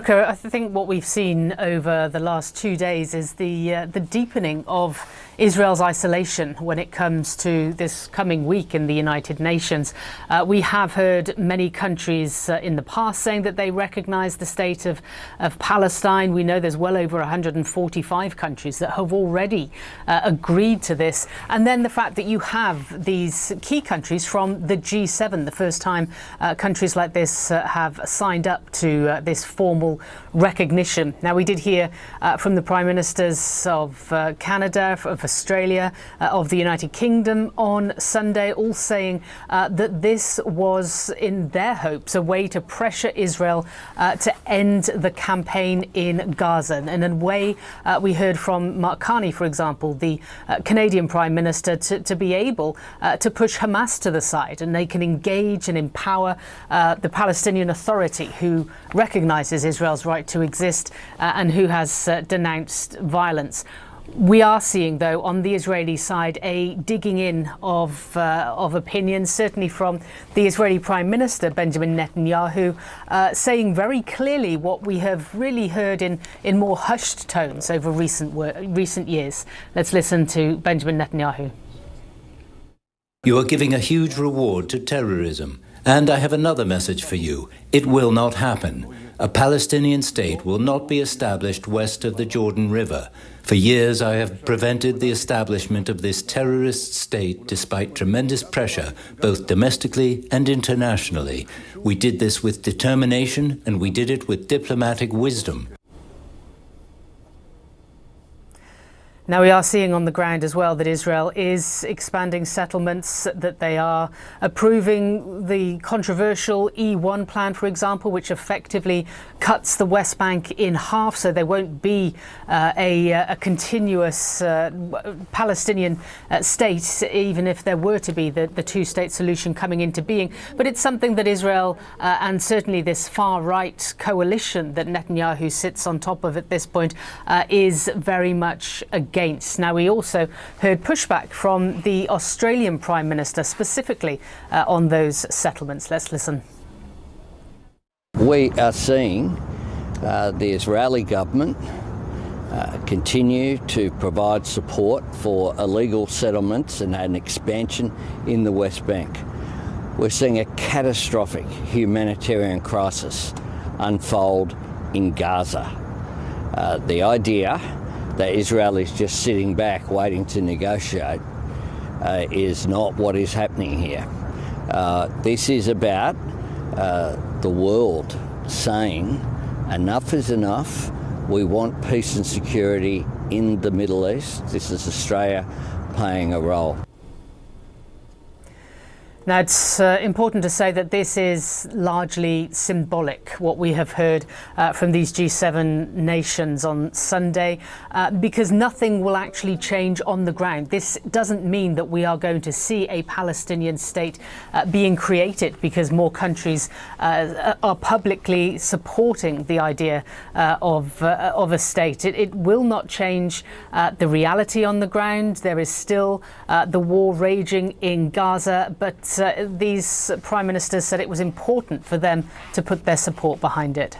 I think what we've seen over the last 2 days is the deepening of Israel's isolation when it comes to this coming week in the United Nations. We have heard many countries in the past saying that they recognise the state of Palestine. We know there's well over 145 countries that have already agreed to this. And then the fact that you have these key countries from the G7, the first time countries like this have signed up to this formal recognition. Now, we did hear from the Prime Ministers of Canada, of Australia, of the United Kingdom on Sunday, all saying that this was, in their hopes, a way to pressure Israel to end the campaign in Gaza. And in a way, we heard from Mark Carney, for example, the Canadian Prime Minister, to be able to push Hamas to the side, and they can engage and empower the Palestinian Authority, who recognises Israel's right to exist and who has denounced violence. We are seeing, though, on the Israeli side, a digging in of opinions, certainly from the Israeli Prime Minister, Benjamin Netanyahu, saying very clearly what we have really heard in more hushed tones over recent years. Let's listen to Benjamin Netanyahu. You are giving a huge reward to terrorism. And I have another message for you. It will not happen. A Palestinian state will not be established west of the Jordan River. For years, I have prevented the establishment of this terrorist state despite tremendous pressure, both domestically and internationally. We did this with determination, and we did it with diplomatic wisdom. Now, we are seeing on the ground as well that Israel is expanding settlements, that they are approving the controversial E1 plan, for example, which effectively cuts the West Bank in half, so there won't be a continuous Palestinian state, even if there were to be the two-state solution coming into being. But it's something that Israel and certainly this far-right coalition that Netanyahu sits on top of at this point is very much against. Now, we also heard pushback from the Australian Prime Minister specifically on those settlements. Let's listen. We are seeing the Israeli government continue to provide support for illegal settlements and an expansion in the West Bank. We're seeing a catastrophic humanitarian crisis unfold in Gaza. The idea that Israel is just sitting back waiting to negotiate is not what is happening here. This is about the world saying enough is enough. We want peace and security in the Middle East. This is Australia playing a role. Now, it's important to say that this is largely symbolic, what we have heard from these G7 nations on Sunday, because nothing will actually change on the ground. This doesn't mean that we are going to see a Palestinian state being created because more countries are publicly supporting the idea of a state. It will not change the reality on the ground. There is still the war raging in Gaza, but these prime ministers said it was important for them to put their support behind it.